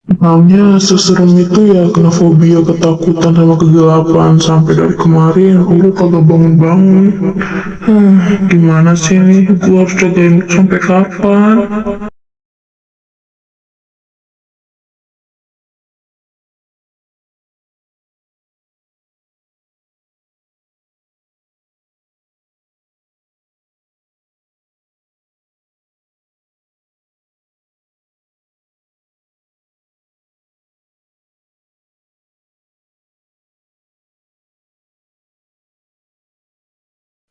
Emangnya seserem itu ya kena fobia ketakutan sama kegelapan sampai dari kemarin udah kagak bangun-bangun. Gimana sih nih? Gua harus jagain lu sampai kapan?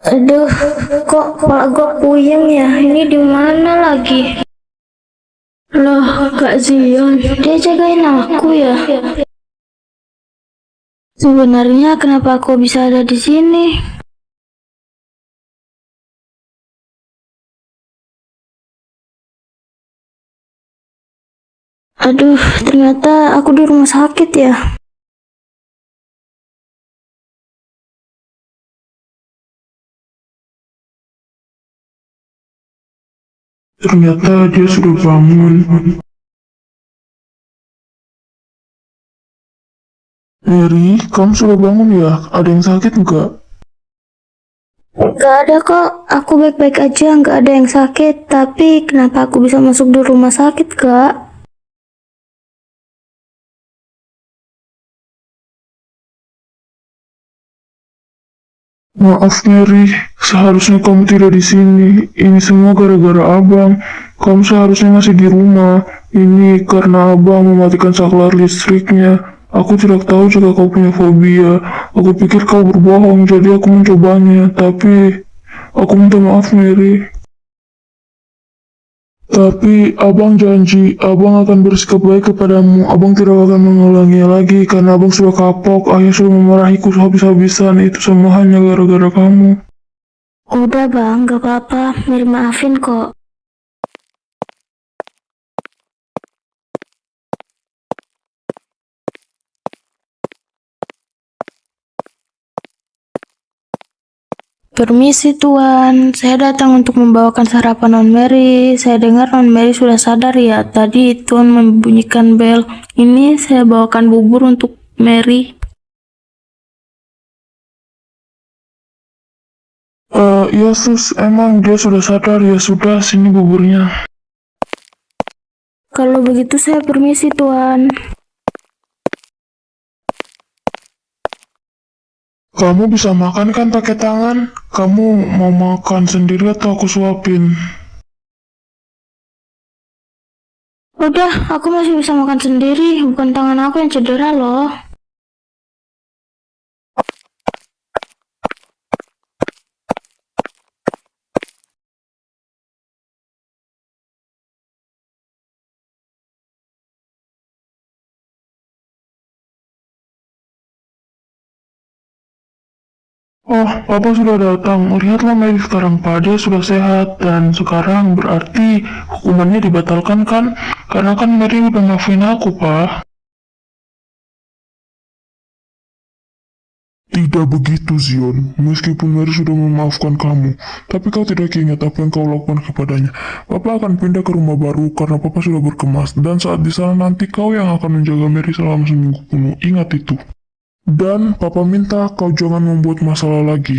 Aduh, kok kepala gue puyeng ya? Ini di mana lagi? Loh, Kak Zion, dia jagain aku ya? Sebenarnya kenapa aku bisa ada di sini? Aduh, ternyata aku di rumah sakit ya. Ternyata dia sudah bangun. Mary, kamu sudah bangun ya? Ada yang sakit enggak? Gak ada kok, aku baik-baik aja, gak ada yang sakit. Tapi kenapa aku bisa masuk di rumah sakit, Kak? Maaf Mary, seharusnya kamu tidak di sini. Ini semua gara-gara abang. Kamu seharusnya masih di rumah. Ini karena abang mematikan saklar listriknya. Aku tidak tahu jika kau punya fobia. Aku pikir kau berbohong, jadi aku mencobanya. Tapi, aku minta maaf Mary. Tapi, abang janji, abang akan bersikap baik kepadamu. Abang tidak akan mengulanginya lagi, karena abang sudah kapok. Ayah sudah memarahiku habis-habisan. Itu semua hanya gara-gara kamu. Udah bang, gak apa-apa, Mary maafin kok. Permisi Tuan, saya datang untuk membawakan sarapan Non Mary. Saya dengar Non Mary sudah sadar ya. Tadi Tuan membunyikan bel. Ini saya bawakan bubur untuk Mary. Ya sus, emang dia sudah sadar, ya sudah, sini buburnya. Kalau begitu saya permisi Tuan. Kamu bisa makan kan pakai tangan? Kamu mau makan sendiri atau aku suapin? Udah, aku masih bisa makan sendiri. Bukan tangan aku yang cedera loh. Oh, Papa sudah datang. Lihatlah Mary sekarang, Pak. Dia sudah sehat. Dan sekarang berarti hukumannya dibatalkan kan? Karena kan Mary udah maafin aku, Pak. Tidak begitu, Zion. Meskipun Mary sudah memaafkan kamu, tapi kau tidak ingat apa yang kau lakukan kepadanya. Papa akan pindah ke rumah baru karena Papa sudah berkemas, dan saat di sana nanti kau yang akan menjaga Mary selama seminggu penuh. Ingat itu. Dan Papa minta kau jangan membuat masalah lagi.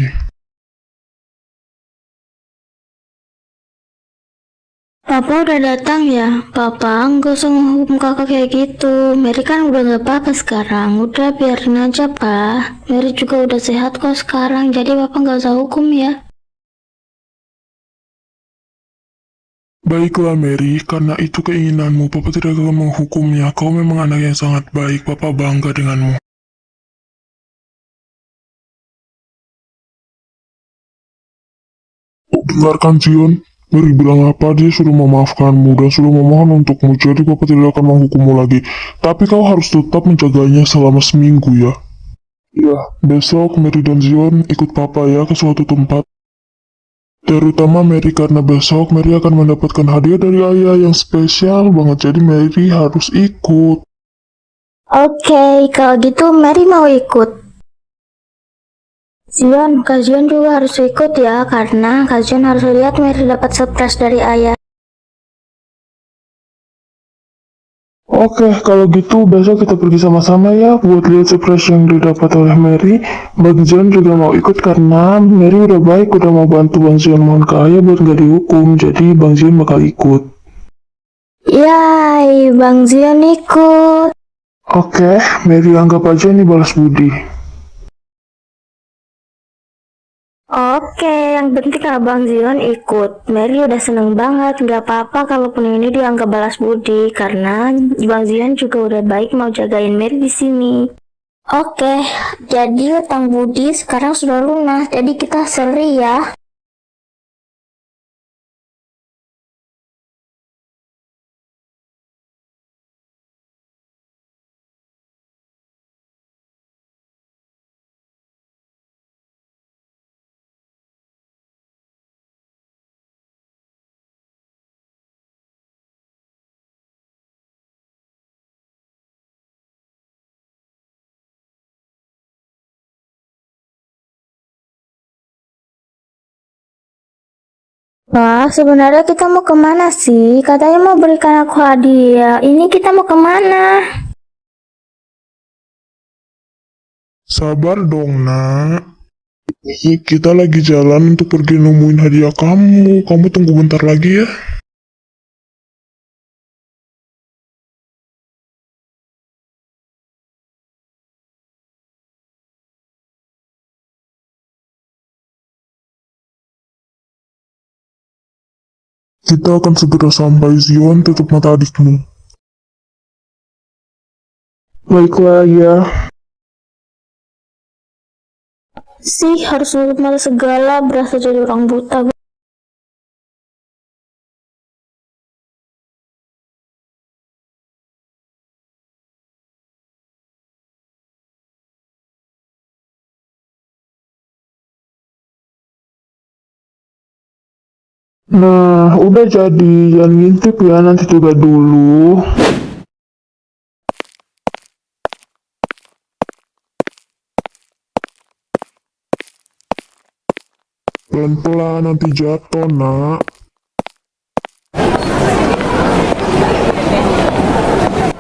Papa udah datang ya? Papa, nggak usah ngehukum kakak kayak gitu. Mary kan udah nggak apa-apa sekarang. Udah biarin aja, Pak. Mary juga udah sehat kok sekarang. Jadi Papa nggak usah hukum ya. Baiklah Mary, karena itu keinginanmu, Papa tidak akan menghukumnya. Kau memang anak yang sangat baik, Papa bangga denganmu. Dengarkan Zion, Mary bilang apa, dia sudah memaafkanmu dan sudah memohon untukmu, jadi Papa tidak akan menghukummu lagi. Tapi kau harus tetap menjaganya selama seminggu ya. Ya, besok Mary dan Zion ikut Papa ya ke suatu tempat. Terutama Mary karena besok Mary akan mendapatkan hadiah dari ayah yang spesial banget, jadi Mary harus ikut. Oke, kalau gitu Mary mau ikut. Zion, Kak Zion juga harus ikut ya, karena Kak Zion harus lihat Mary dapat surprise dari ayah. Oke, kalau gitu besok kita pergi sama-sama ya buat lihat surprise yang didapat oleh Mary. Bang Zion juga mau ikut karena Mary udah baik, udah mau bantu Bang Zion mohon ke ayah buat nggak dihukum. Jadi Bang Zion bakal ikut. Yay, Bang Zion ikut. Oke, Mary anggap aja ini balas budi. Oke, yang penting kalau Bang Zion ikut. Mary udah seneng banget, nggak apa-apa kalaupun ini dianggap balas budi, karena Bang Zion juga udah baik mau jagain Mary di sini. Oke, jadi utang budi sekarang sudah lunas, jadi kita seri ya. Wah, sebenarnya kita mau kemana sih? Katanya mau berikan aku hadiah. Ini kita mau kemana? Sabar dong, nak. Kita lagi jalan untuk pergi nemuin hadiah kamu. Kamu tunggu bentar lagi ya. Kita akan segera sampai, Zion. Tutup mata adikmu. Baiklah ya. Sih, harus nutup mata segala, berasa jadi orang buta. Nah, udah jadi. Jangan ngintip ya, nanti coba dulu. Pelan-pelan nanti jatuh, nak.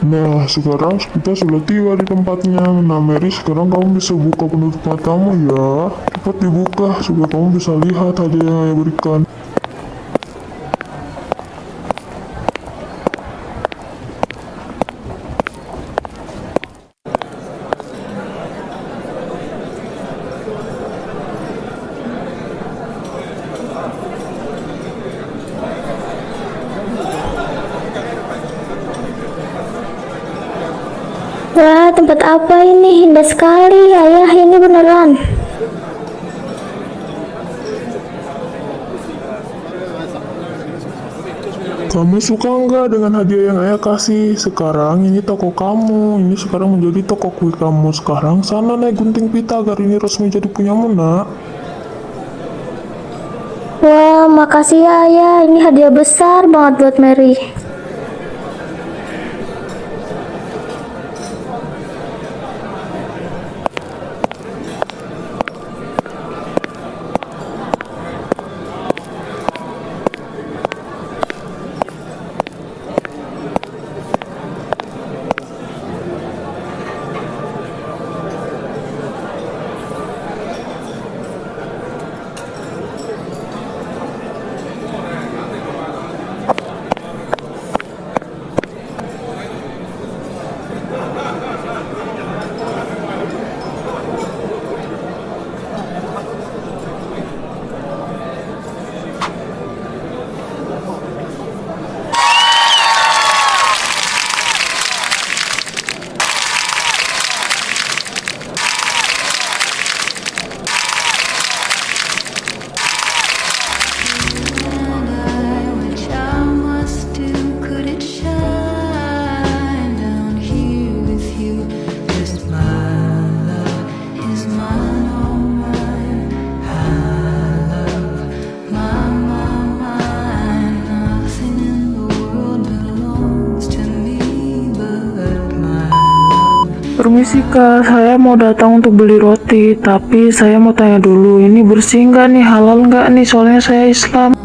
Nah, sekarang kita sudah tiba di tempatnya. Nah, Mary, sekarang kamu bisa buka penutup matamu ya. Cepat dibuka, supaya kamu bisa lihat hadiah yang saya berikan. Wah, tempat apa ini? Indah sekali, ayah. Ini beneran. Kamu suka nggak dengan hadiah yang ayah kasih? Sekarang ini toko kamu. Ini sekarang menjadi toko kue kamu. Sekarang sana naik gunting pita agar ini resmi jadi punyamu, nak. Wah, makasih ya, ayah. Ini hadiah besar banget buat Mary. Permisi kak, saya mau datang untuk beli roti, tapi saya mau tanya dulu, ini bersih nggak nih, halal nggak nih, soalnya saya Islam.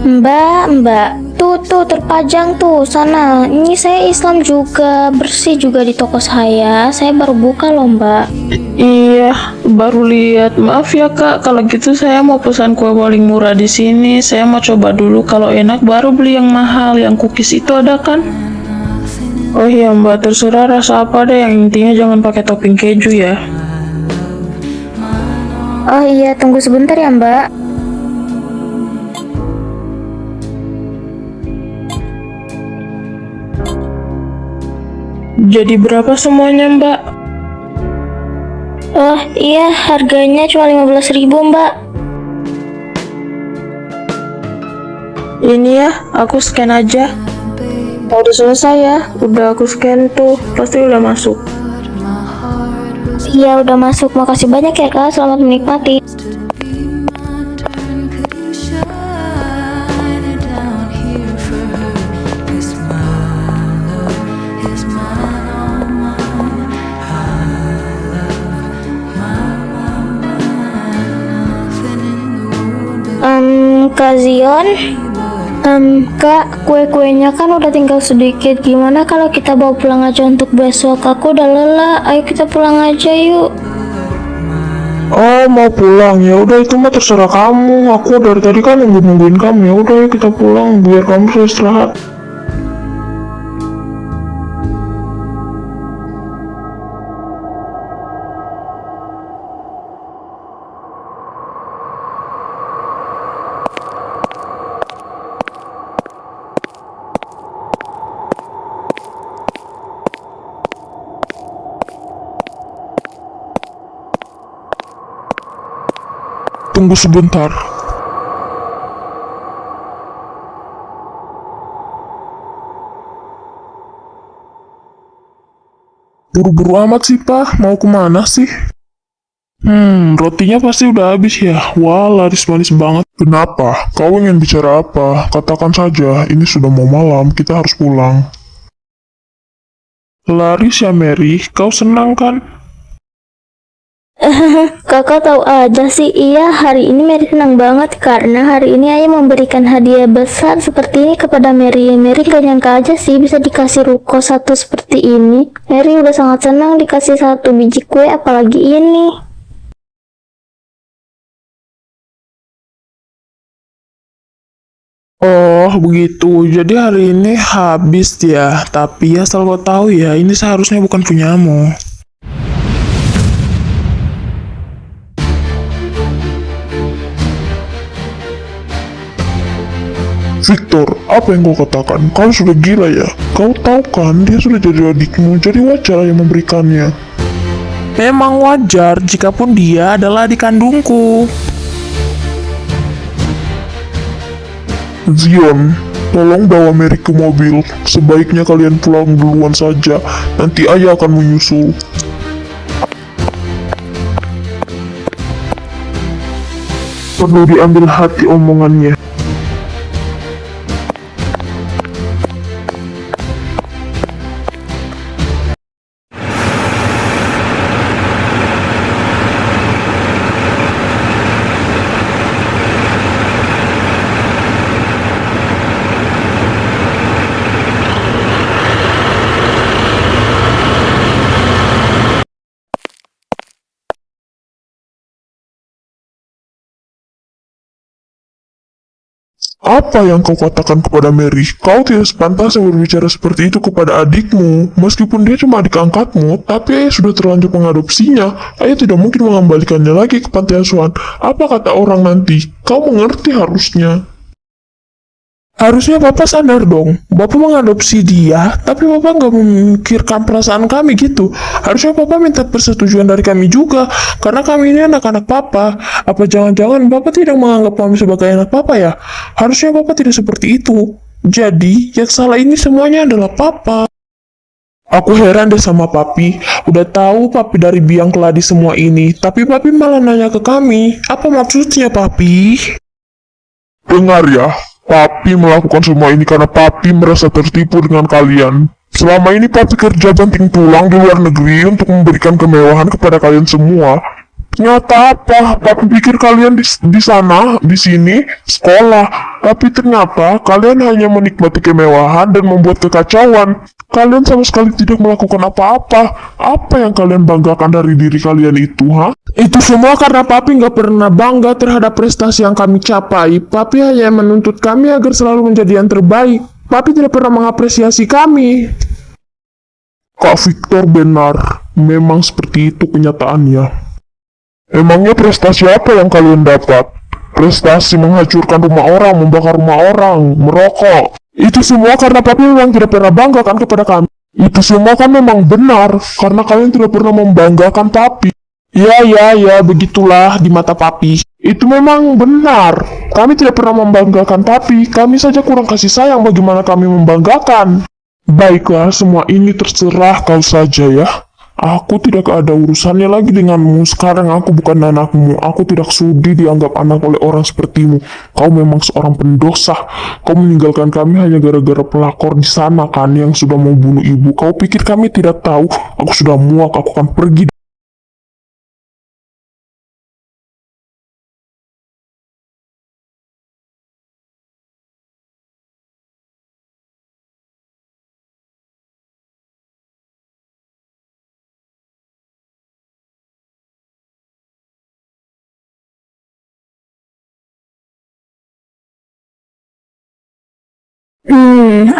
Mbak, tuh terpajang tuh sana. Ini saya Islam juga, bersih juga di toko saya. Saya baru buka loh, Mbak. Iya, baru lihat. Maaf ya Kak, kalau gitu saya mau pesan kue paling murah di sini. Saya mau coba dulu, kalau enak baru beli yang mahal. Yang cookies itu ada kan? Oh iya Mbak, terserah rasa apa deh. Yang intinya jangan pakai topping keju ya. Oh iya, tunggu sebentar ya, Mbak. Jadi berapa semuanya Mbak? Oh iya, harganya cuma 15.000, Mbak. Ini ya, aku scan aja. Oh, udah selesai ya, udah aku scan tuh, pasti udah masuk. Iya, udah masuk. Makasih banyak ya, Kak. Selamat menikmati. Kak Zion, Kak, kue-kuenya kan udah tinggal sedikit. Gimana kalau kita bawa pulang aja untuk besok? Aku udah lelah. Ayo kita pulang aja yuk. Oh, mau pulang? Ya udah, itu mah terserah kamu. Aku dari tadi kan nungguin kamu. Ya udah, yuk kita pulang biar kamu bisa istirahat. Tunggu sebentar. Buru-buru amat sih, Pak. Mau kemana sih? Rotinya pasti udah habis ya. Wah, laris manis banget. Kenapa? Kau ingin bicara apa? Katakan saja, ini sudah mau malam, kita harus pulang. Laris ya, Mary. Kau senang kan? Kakak tahu aja sih. Iya, hari ini Mary senang banget karena hari ini ayah memberikan hadiah besar seperti ini kepada Mary. Mary gak nyangka aja sih bisa dikasih ruko satu seperti ini. Mary udah sangat senang dikasih satu biji kue, apalagi ini. Oh, begitu. Jadi hari ini habis ya. Tapi ya asal kau tahu ya, ini seharusnya bukan punyamu. Victor, apa yang kau katakan? Kau sudah gila ya? Kau tahu kan, dia sudah jadi adikmu, jadi wajar yang memberikannya. Memang wajar jikapun dia adalah adik kandungku. Zion, tolong bawa Mary ke mobil. Sebaiknya kalian pulang duluan saja. Nanti ayah akan menyusul. Perlu diambil hati omongannya. Apa yang kau katakan kepada Mary? Kau tidak sepantasnya berbicara seperti itu kepada adikmu. Meskipun dia cuma adik angkatmu, tapi ayah sudah terlanjur mengadopsinya. Ayah tidak mungkin mengembalikannya lagi ke panti asuhan. Apa kata orang nanti? Kau mengerti harusnya. Harusnya Bapak sadar dong, Bapak mengadopsi dia, tapi Bapak nggak memikirkan perasaan kami gitu. Harusnya Bapak minta persetujuan dari kami juga, karena kami ini anak-anak Papa. Apa jangan-jangan Bapak tidak menganggap kami sebagai anak Papa ya? Harusnya Bapak tidak seperti itu. Jadi, yang salah ini semuanya adalah Papa. Aku heran deh sama Papi. Udah tahu Papi dari biang keladi semua ini, tapi Papi malah nanya ke kami. Apa maksudnya, Papi? Dengar ya, Papi melakukan semua ini karena Papi merasa tertipu dengan kalian. Selama ini Papi kerja banting tulang di luar negeri untuk memberikan kemewahan kepada kalian semua. Ternyata apa? Papi pikir kalian di sana, di sini, sekolah. Tapi ternyata kalian hanya menikmati kemewahan dan membuat kekacauan. Kalian sama sekali tidak melakukan apa-apa. Apa yang kalian banggakan dari diri kalian itu, ha? Itu semua karena papi nggak pernah bangga terhadap prestasi yang kami capai. Papi hanya menuntut kami agar selalu menjadi yang terbaik. Papi tidak pernah mengapresiasi kami. Kak Victor benar. Memang seperti itu kenyataannya. Emangnya prestasi apa yang kalian dapat? Prestasi menghancurkan rumah orang, membakar rumah orang, merokok. Itu semua karena papi memang tidak pernah banggakan kepada kami. Itu semua kan memang benar, karena kalian tidak pernah membanggakan papi. Ya, begitulah di mata papi. Itu memang benar. Kami tidak pernah membanggakan papi, kami saja kurang kasih sayang bagaimana kami membanggakan. Baiklah, semua ini terserah kau saja ya. Aku tidak ada urusannya lagi denganmu. Sekarang aku bukan anakmu. Aku tidak sudi dianggap anak oleh orang sepertimu. Kau memang seorang pendosa. Kau meninggalkan kami hanya gara-gara pelakor di sana kan yang sudah mau bunuh ibu. Kau pikir kami tidak tahu? Aku sudah muak. Aku akan pergi.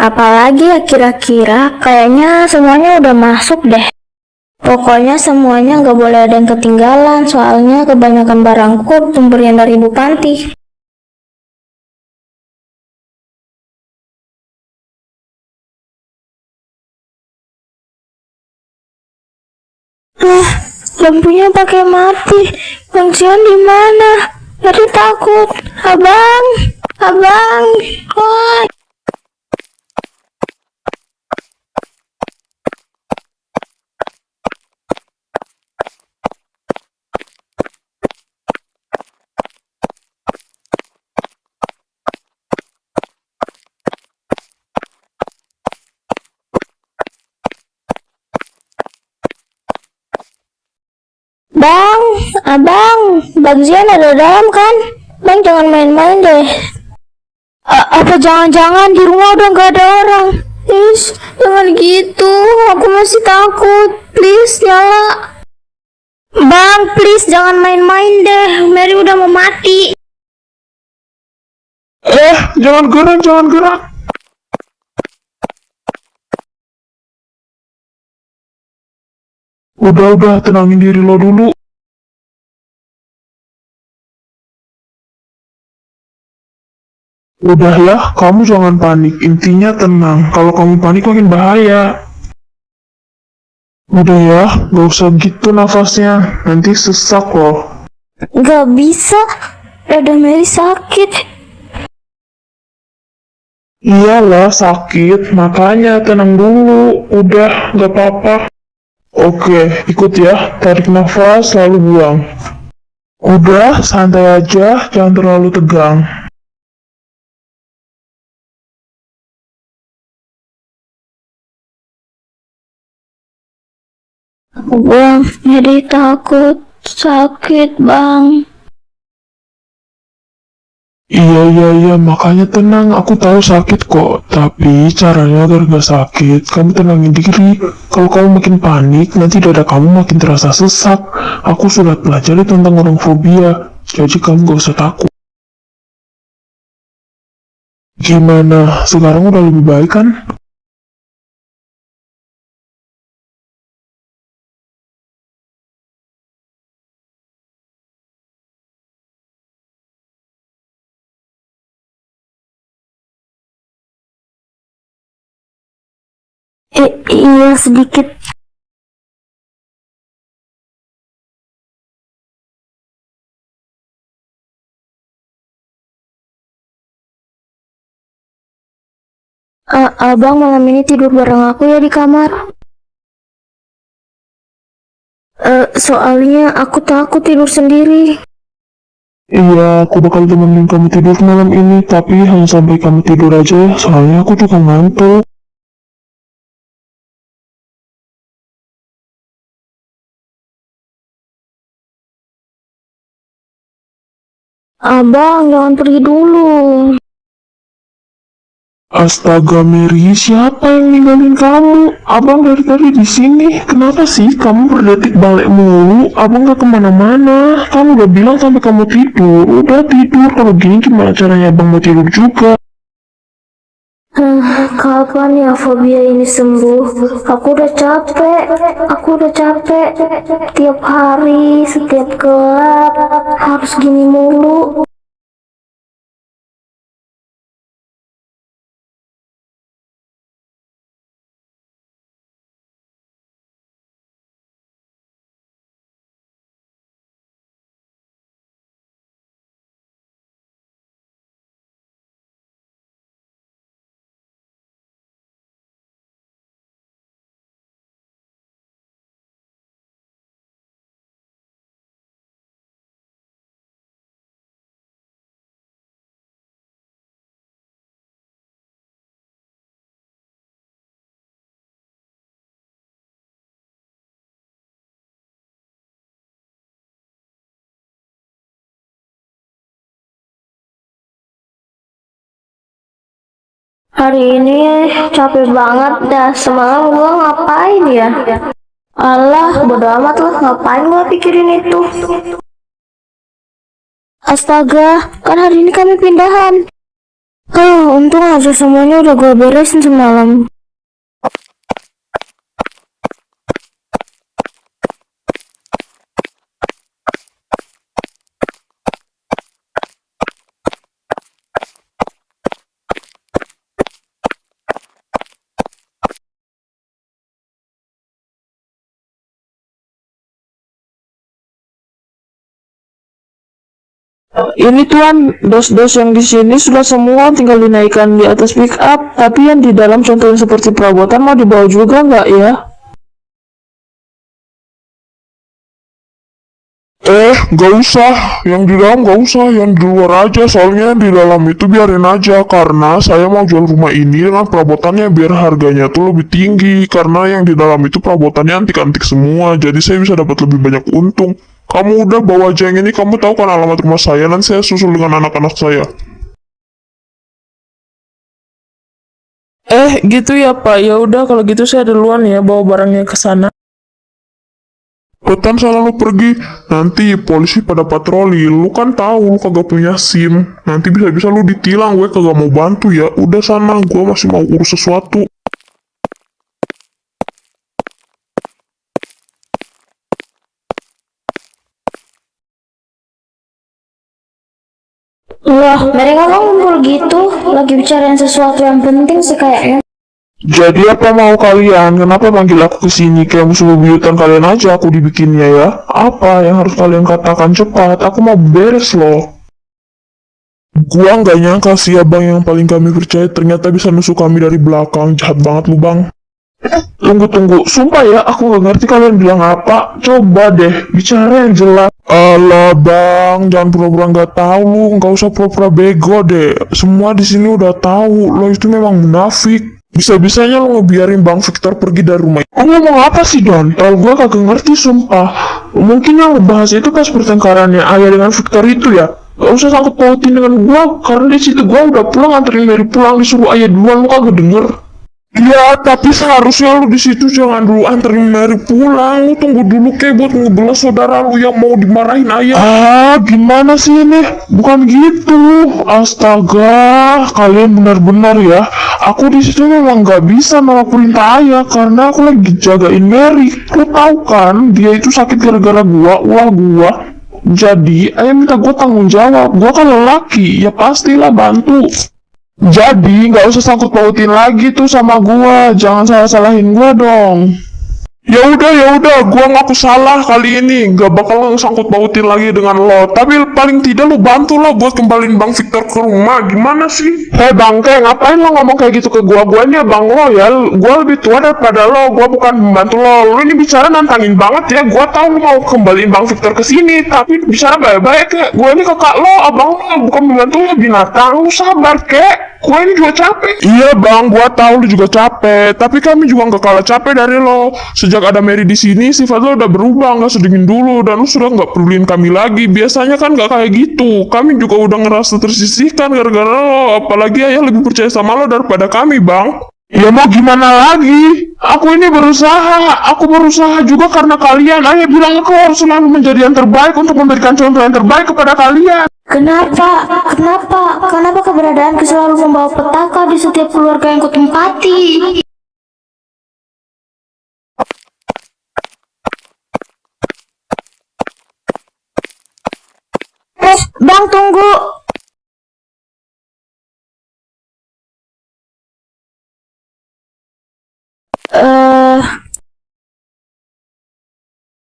Apalagi ya kira-kira? Kayaknya semuanya udah masuk deh. Pokoknya semuanya nggak boleh ada yang ketinggalan, soalnya kebanyakan barangku pemberian dari Ibu Panti. Lampunya pakai mati. Bang Sion di mana? Jadi takut. Abang, woi. Bang, Bang Zian ada dalam kan? Bang jangan main-main deh. Apa jangan-jangan di rumah udah nggak ada orang? Please, jangan gitu. Aku masih takut. Please, nyala. Bang, please jangan main-main deh. Mary udah mau mati. Jangan gerak. Udah, tenangin diri lo dulu. Udah ya, kamu jangan panik. Intinya tenang. Kalau kamu panik makin bahaya. Udah ya, gak usah gitu nafasnya. Nanti sesak loh. Gak bisa. Dada Mary sakit. Iyalah sakit, makanya tenang dulu. Udah, gak apa-apa. Oke, ikut ya. Tarik nafas, lalu buang. Udah, santai aja, jangan terlalu tegang. Bang, Mary takut. Sakit, Bang. Iya, makanya tenang. Aku tahu sakit kok. Tapi caranya agar gak sakit, kamu tenangin diri. Kalau kamu makin panik, nanti dada kamu makin terasa sesak. Aku sudah pelajari tentang orang fobia, jadi kamu gak usah takut. Gimana? Sekarang udah lebih baik kan? Iya sedikit. Abang malam ini tidur bareng aku ya di kamar. Soalnya aku takut tidur sendiri. Iya, aku bakal temenin kamu tidur malam ini, tapi hanya sampai kamu tidur aja ya, soalnya aku juga ngantuk. Abang, jangan pergi dulu. Astaga Mary, siapa yang ninggalin kamu? Abang dari tadi di sini. Kenapa sih kamu berdetik balik mulu? Abang gak kemana-mana. Kamu udah bilang sampai kamu tidur. Udah tidur. Kalau gini gimana caranya abang mau tidur juga? Kapan ya fobia ini sembuh? Aku udah capek. Tiap hari, setiap gelap, harus gini mulu. Hari ini capek banget dah. Semalam gua ngapain ya? Alah, bodo amat lah. Ngapain gua pikirin itu? Astaga, kan hari ini kami pindahan. Untung aja semuanya udah gua beresin semalam. Ini tuan, dos-dos yang di sini sudah semua tinggal dinaikkan di atas pick up, tapi yang di dalam contohnya seperti perabotan mau dibawa juga nggak ya? Gak usah, yang di dalam gak usah, yang di luar aja, soalnya yang di dalam itu biarin aja, karena saya mau jual rumah ini dengan perabotannya biar harganya tuh lebih tinggi, karena yang di dalam itu perabotannya antik-antik semua, jadi saya bisa dapat lebih banyak untung. Kamu udah bawa aja yang ini, kamu tahu kan alamat rumah saya, nanti saya susul dengan anak-anak saya. Gitu ya Pak. Ya udah kalau gitu saya duluan ya bawa barangnya ke sana. Cepetan sana lu pergi, nanti polisi pada patroli, lu kan tahu lu kagak punya SIM, nanti bisa-bisa lu ditilang, gue kagak mau bantu ya, udah sana, gue masih mau urus sesuatu. Wah, mereka ngumpul gitu, lagi bicarain sesuatu yang penting sih kayaknya. Jadi apa mau kalian? Kenapa panggil aku ke sini? Kayak musuh bebuyutan kalian aja aku dibikinnya ya. Apa yang harus kalian katakan cepat? Aku mau beres loh. Gua nggak nyangka sih abang yang paling kami percaya ternyata bisa nusuk kami dari belakang, jahat banget lu bang. Tunggu, sumpah ya, aku gak ngerti kalian bilang apa. Coba deh, bicara yang jelas. Alah bang, jangan pura-pura nggak tahu lu, nggak usah pura-pura bego deh. Semua di sini udah tahu, lo itu memang munafik. Bisa-bisanya lo ngebiarin Bang Victor pergi dari rumah. Kamu ngomong apa sih Don? Kalau gue kagak ngerti sumpah. Mungkin yang ngebahas itu pas pertengkarannya ayah dengan Victor itu ya. Gak usah sangkut pautin dengan gue, karena di situ gue udah pulang nganterin Mary pulang, disuruh ayah duluan, lo kagak denger. Iya, tapi seharusnya lu di situ jangan dulu anterin Mary pulang. Lu tunggu dulu kayak buat ngebelas saudara lu yang mau dimarahin ayah. Gimana sih ini? Bukan gitu. Astaga, kalian benar-benar ya. Aku di situ memang gak bisa nolak perintah ayah karena aku lagi jagain Mary. Lu tahu kan, dia itu sakit gara-gara gua, ulah gua. Jadi, ayah minta gua tanggung jawab. Gua kan lelaki, ya pastilah bantu. Jadi, nggak usah sangkut pautin lagi tuh sama gua. Jangan salah-salahin gua dong. Ya udah, gua ngaku salah kali ini, nggak bakal sangkut pautin lagi dengan lo. Tapi paling tidak lo bantu lo buat kembaliin Bang Victor ke rumah. Gimana sih? Hei bangke, ngapain lo ngomong kayak gitu ke gua? Gua ini abang lo ya. Gua lebih tua daripada lo. Gua bukan membantu lo. Lo ini bicara nantangin banget ya. Gua tahu lo mau kembaliin Bang Victor ke sini, tapi bicara baik-baik ya. Gua ini kakak lo, abang lo, bukan membantu lo binatang. Lo sabar kek. Gua ini juga capek. Iya bang, gua tahu lu juga capek. Tapi kami juga nggak kalah capek dari lo. Sejak Sejak ada Mary di sini, sifat lo udah berubah, nggak sedingin dulu, dan lo sudah nggak peduliin kami lagi. Biasanya kan nggak kayak gitu. Kami juga udah ngerasa tersisihkan gara-gara lo. Apalagi ayah lebih percaya sama lo daripada kami, Bang. Ya mau gimana lagi? Aku ini berusaha. Aku berusaha juga karena kalian. Ayah bilang aku harus selalu menjadi yang terbaik untuk memberikan contoh yang terbaik kepada kalian. Kenapa? Kenapa keberadaanku selalu membawa petaka di setiap keluarga yang kutempati? Bang, tunggu.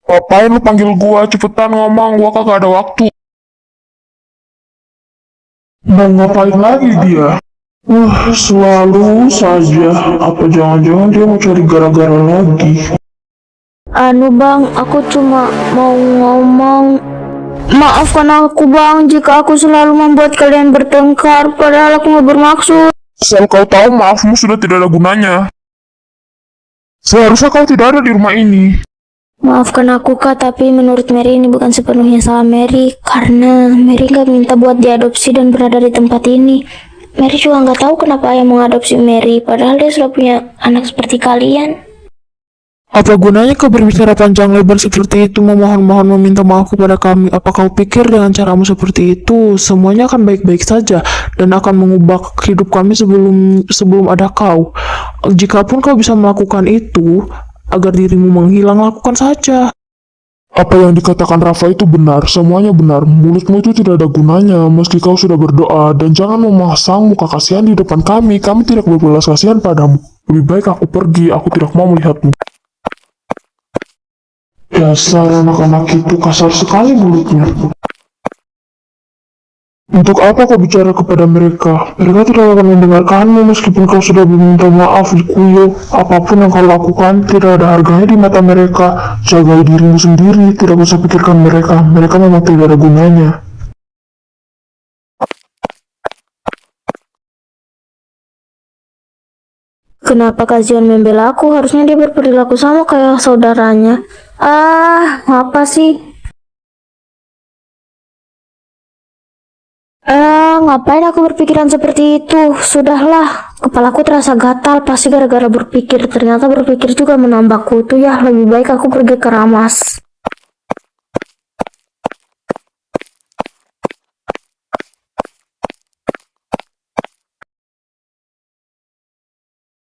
Ngapain lu panggil gua? Cepetan ngomong, gua kagak ada waktu. Mau ngapain lagi dia? Selalu saja. Apa jangan-jangan dia mau cari gara-gara lagi? Bang, aku cuma mau ngomong. Maafkan aku, Bang, jika aku selalu membuat kalian bertengkar, padahal aku nggak bermaksud. Asal kau tahu maafmu sudah tidak ada gunanya. Seharusnya kau tidak ada di rumah ini. Maafkan aku, Kak, tapi menurut Mary ini bukan sepenuhnya salah Mary, karena Mary nggak minta buat diadopsi dan berada di tempat ini. Mary juga nggak tahu kenapa ayah mengadopsi Mary, padahal dia sudah punya anak seperti kalian. Apa gunanya kau berbicara panjang lebar seperti itu, memohon-mohon meminta maaf kepada kami? Apa kau pikir dengan caramu seperti itu, semuanya akan baik-baik saja dan akan mengubah hidup kami sebelum ada kau? Jikapun kau bisa melakukan itu, agar dirimu menghilang, lakukan saja. Apa yang dikatakan Rafa itu benar, semuanya benar. Mulutmu itu tidak ada gunanya, meski kau sudah berdoa. Dan jangan memasang muka kasihan di depan kami. Kami tidak berbelas kasihan padamu. Lebih baik aku pergi, aku tidak mau melihatmu. Dasar anak-anak itu kasar sekali mulutnya. Untuk apa kau bicara kepada mereka? Mereka tidak akan mendengarkanmu meskipun kau sudah meminta maaf di kuil. Apapun yang kau lakukan tidak ada harganya di mata mereka. Jagai dirimu sendiri, tidak usah pikirkan mereka. Mereka memang tidak ada gunanya. Kenapa kasihan membela aku? Harusnya dia berperilaku sama kayak saudaranya. Apa sih? Ngapain aku berpikiran seperti itu? Sudahlah, kepalaku terasa gatal, pasti gara-gara berpikir. Ternyata berpikir juga menambah kutu ya. Lebih baik aku pergi ke Ramas.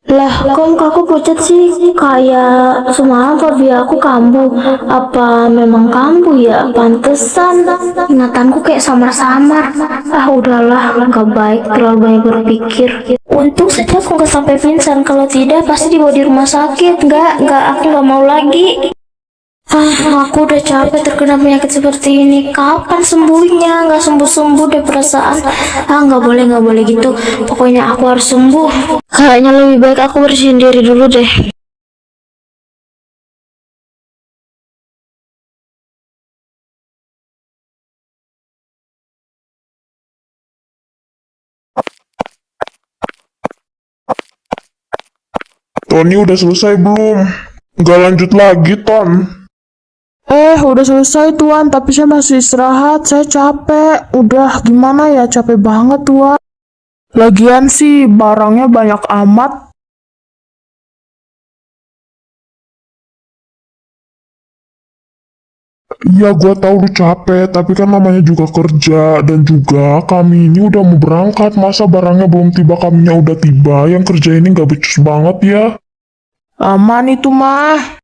Lah, kok muka aku pucat sih? Kayak semalam Fobia aku kambuh. Apa memang kambuh ya? Pantesan ingatanku kayak samar-samar. Udahlah, nggak baik terlalu banyak berpikir. Untung saja aku nggak sampai pingsan. Kalau tidak, pasti dibawa di rumah sakit. Nggak, aku nggak mau lagi. Aku udah capek terkena penyakit seperti ini. Kapan sembuhnya? Nggak sembuh-sembuh deh perasaan. Nggak boleh gitu. Pokoknya aku harus sembuh. Kayaknya lebih baik aku bersihin diri dulu deh. Tony udah selesai belum? Nggak lanjut lagi, Ton. Udah selesai Tuan, tapi saya masih istirahat, saya capek. Udah gimana ya, capek banget Tuan. Lagian sih barangnya banyak amat. Iya, gua tahu lu capek, tapi kan namanya juga kerja. Dan juga kami ini udah mau berangkat, masa barangnya belum tiba, kaminya udah tiba. Yang kerja ini nggak becus banget ya. Aman itu mah.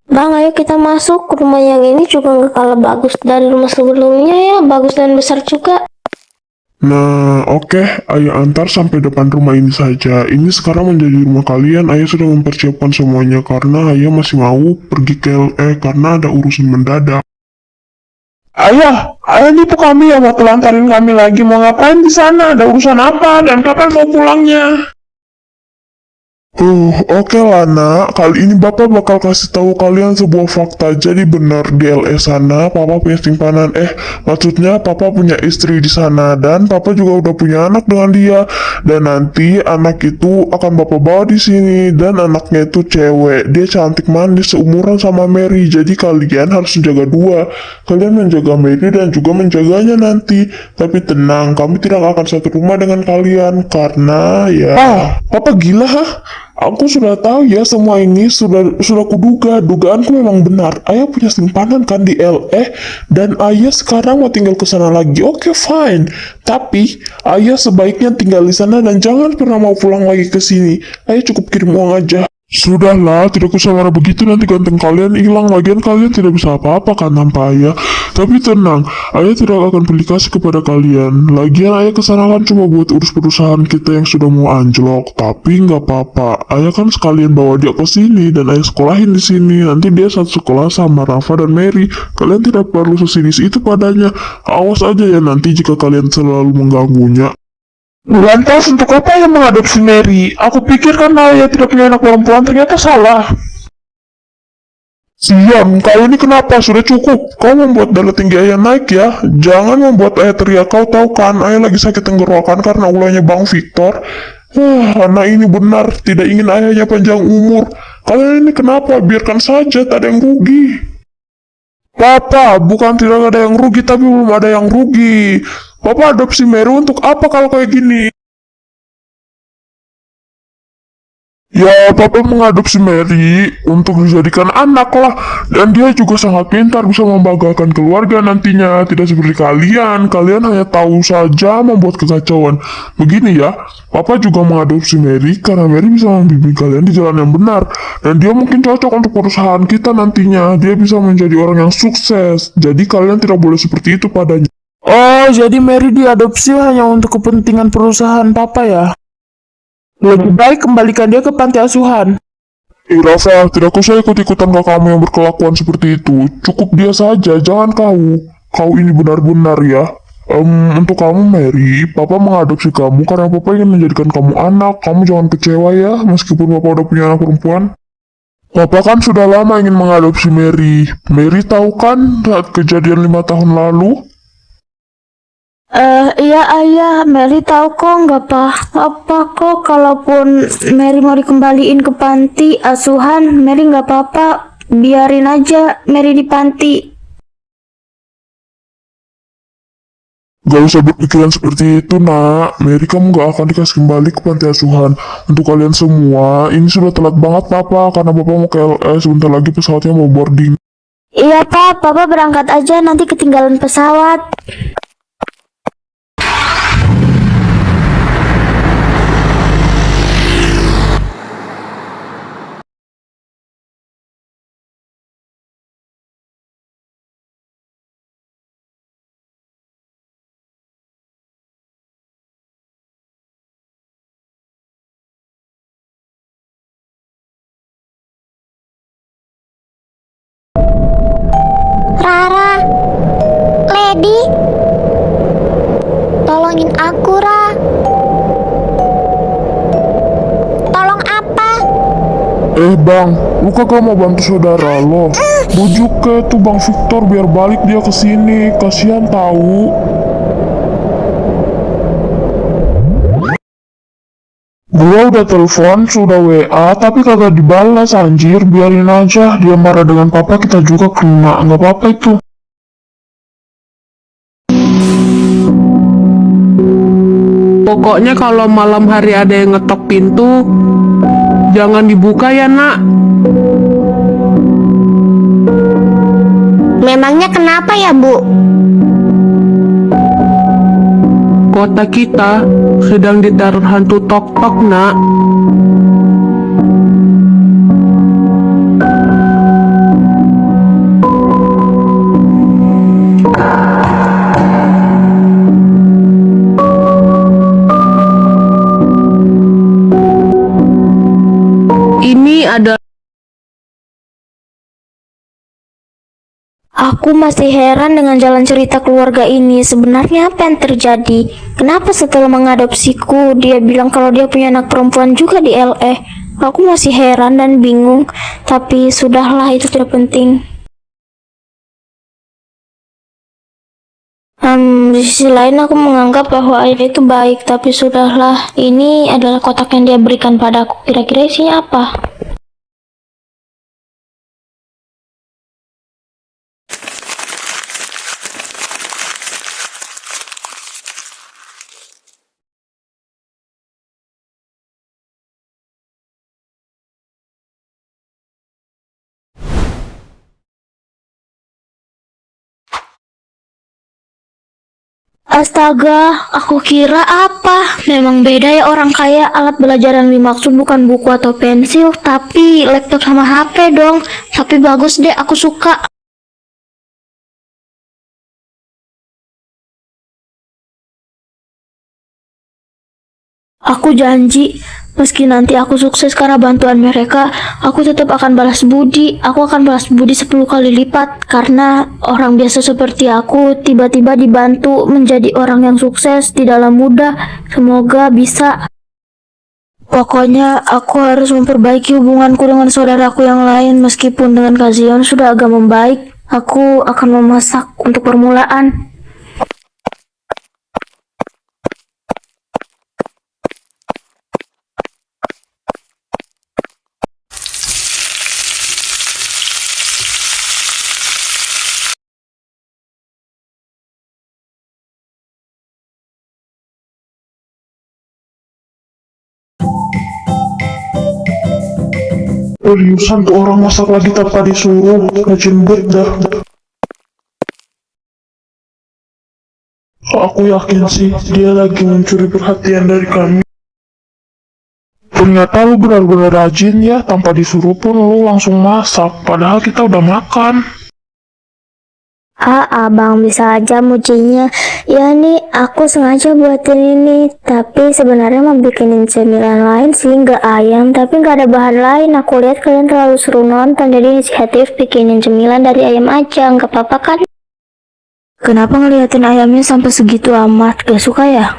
Bang, ayo kita masuk. Rumah yang ini juga nggak kalah bagus dari rumah sebelumnya ya. Bagus dan besar juga. Nah, oke, ayah antar sampai depan rumah ini saja. Ini sekarang menjadi rumah kalian. Ayah sudah mempersiapkan semuanya karena ayah masih mau pergi ke LA karena ada urusan mendadak. Ayah nipu kami ya, mau telantarin kami lagi. Mau ngapain di sana? Ada urusan apa? Dan kapan mau pulangnya? Oke lah nak, kali ini bapak bakal kasih tahu kalian sebuah fakta. Jadi benar di LA sana, papa punya simpanan. Maksudnya papa punya istri di sana dan papa juga udah punya anak dengan dia. Dan nanti anak itu akan bapak bawa di sini dan anaknya itu cewek. Dia cantik manis seumuran sama Mary. Jadi kalian harus menjaga dua. Kalian menjaga Mary dan juga menjaganya nanti. Tapi tenang, kami tidak akan satu rumah dengan kalian karena ya. Papa gila hah? Aku sudah tahu ya semua ini sudah kuduga, dugaanku memang benar. Ayah punya simpanan kan di LA dan ayah sekarang mau tinggal ke sana lagi. Oke, fine. Tapi ayah sebaiknya tinggal di sana dan jangan pernah mau pulang lagi ke sini. Ayah cukup kirim uang aja. Sudahlah, tidak usah marah begitu, nanti ganteng kalian hilang. Lagian kalian tidak bisa apa-apa kan tanpa ayah. Tapi tenang, ayah tidak akan beli kasih kepada kalian. Lagian ayah kesana kan cuma buat urus perusahaan kita yang sudah mau anjlok. Tapi nggak apa-apa, ayah kan sekalian bawa dia ke sini dan ayah sekolahin di sini. Nanti dia satu sekolah sama Rafa dan Mary. Kalian tidak perlu sesinis itu padanya. Awas aja ya nanti jika kalian selalu mengganggunya. Lantas untuk apa yang mengadopsi Mary? Aku pikir karena ayah tidak punya anak perempuan, ternyata salah. Siang, kau ini kenapa? Sudah cukup. Kau membuat darah tinggi ayah naik ya. Jangan membuat ayah teriak. Kau tahu kan, ayah lagi sakit tenggorokan karena ulahnya Bang Victor. Anak ini benar tidak ingin ayahnya panjang umur. Kalian ini kenapa? Biarkan saja, tak ada yang rugi. Papa, bukan tidak ada yang rugi, tapi belum ada yang rugi. Papa adopsi Mary untuk apa kalau kayak gini? Ya, papa mengadopsi Mary untuk dijadikan anak lah. Dan dia juga sangat pintar, bisa membanggakan keluarga nantinya. Tidak seperti kalian. Kalian hanya tahu saja membuat kekacauan. Begini ya, papa juga mengadopsi Mary karena Mary bisa membimbing kalian di jalan yang benar. Dan dia mungkin cocok untuk perusahaan kita nantinya. Dia bisa menjadi orang yang sukses. Jadi kalian tidak boleh seperti itu padanya. Oh, jadi Mary diadopsi hanya untuk kepentingan perusahaan papa ya? Lebih baik kembalikan dia ke panti asuhan. Rafa, tidak usah ikut-ikutan kakakmu yang berkelakuan seperti itu. Cukup dia saja, jangan kau. Kau ini benar-benar ya. Untuk kamu Mary, papa mengadopsi kamu karena papa ingin menjadikan kamu anak. Kamu jangan kecewa ya, meskipun papa udah punya anak perempuan. Papa kan sudah lama ingin mengadopsi Mary. Mary tahu kan saat kejadian 5 tahun lalu? Iya ayah, Mary tahu kok, nggak apa-apa kok. Kalaupun Mary mau dikembaliin ke panti asuhan, Mary nggak apa-apa. Biarin aja Mary di panti. Gak usah berpikiran seperti itu nak. Mary kamu gak akan dikasih kembali ke panti asuhan. Untuk kalian semua, ini sudah telat banget papa. Karena papa mau ke LA, sebentar lagi pesawatnya mau boarding. Iya pak, papa berangkat aja, nanti ketinggalan pesawat. Rara, Lady, tolongin aku, Ra. Tolong apa? Bang, lu kagak mau bantu saudara lo? Bujuk ke tuh Bang Victor biar balik dia ke sini. Kasihan tahu. Gua udah telepon, sudah WA, tapi kagak dibalas anjir. Biarin aja, dia marah dengan papa, kita juga kena. Nggak apa-apa itu. Pokoknya kalau malam hari ada yang ngetok pintu, jangan dibuka ya nak. Memangnya kenapa ya, Bu? Kota kita sedang diteror hantu tok-tok nak. Aku masih heran dengan jalan cerita keluarga ini. Sebenarnya apa yang terjadi? Kenapa setelah mengadopsiku, dia bilang kalau dia punya anak perempuan juga di LA? Aku masih heran dan bingung, tapi sudahlah, itu tidak penting. Di sisi lain aku menganggap bahwa ayah itu baik, tapi sudahlah, ini adalah kotak yang dia berikan padaku. Kira-kira isinya apa? Astaga, aku kira apa? Memang beda ya orang kaya. Alat belajar yang dimaksud bukan buku atau pensil, tapi laptop sama HP dong. Tapi bagus deh, aku suka. Aku janji, meski nanti aku sukses karena bantuan mereka, aku tetap akan balas budi. Aku akan balas budi 10 kali lipat, karena orang biasa seperti aku tiba-tiba dibantu menjadi orang yang sukses di dalam mudah. Semoga bisa. Pokoknya aku harus memperbaiki hubunganku dengan saudaraku yang lain. Meskipun dengan Kak Zion sudah agak membaik, aku akan memasak untuk permulaan. Seriusan tuh orang masak lagi tanpa disuruh, rajin banget dah. Aku yakin sih dia lagi mencuri perhatian dari kami. Ternyata lu benar-benar rajin ya, tanpa disuruh pun lu langsung masak, padahal kita udah makan. Abang bisa aja mujinya. Ya nih, aku sengaja buatin ini. Tapi sebenarnya mau bikinin cemilan lain sih, nggak ayam. Tapi nggak ada bahan lain. Aku lihat kalian terlalu seru nonton, jadi inisiatif bikinin cemilan dari ayam aja. Nggak apa-apa kan? Kenapa ngeliatin ayamnya sampai segitu amat? Gak suka ya?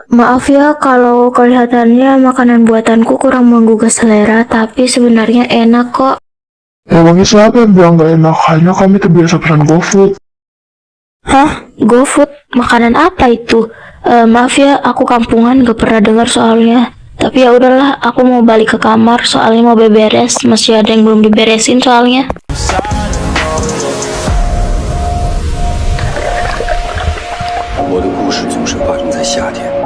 Maaf ya kalau kelihatannya makanan buatanku kurang menggugah selera, tapi sebenarnya enak kok. Emangnya siapa yang bilang gak enak? Hanya kami terbiasa pesan GoFood. Hah? GoFood? Makanan apa itu? Maaf ya, aku kampungan gak pernah dengar soalnya. Tapi ya udahlah, aku mau balik ke kamar soalnya mau beberes. Masih ada yang belum diberesin soalnya. 我的故事总是发生在夏天。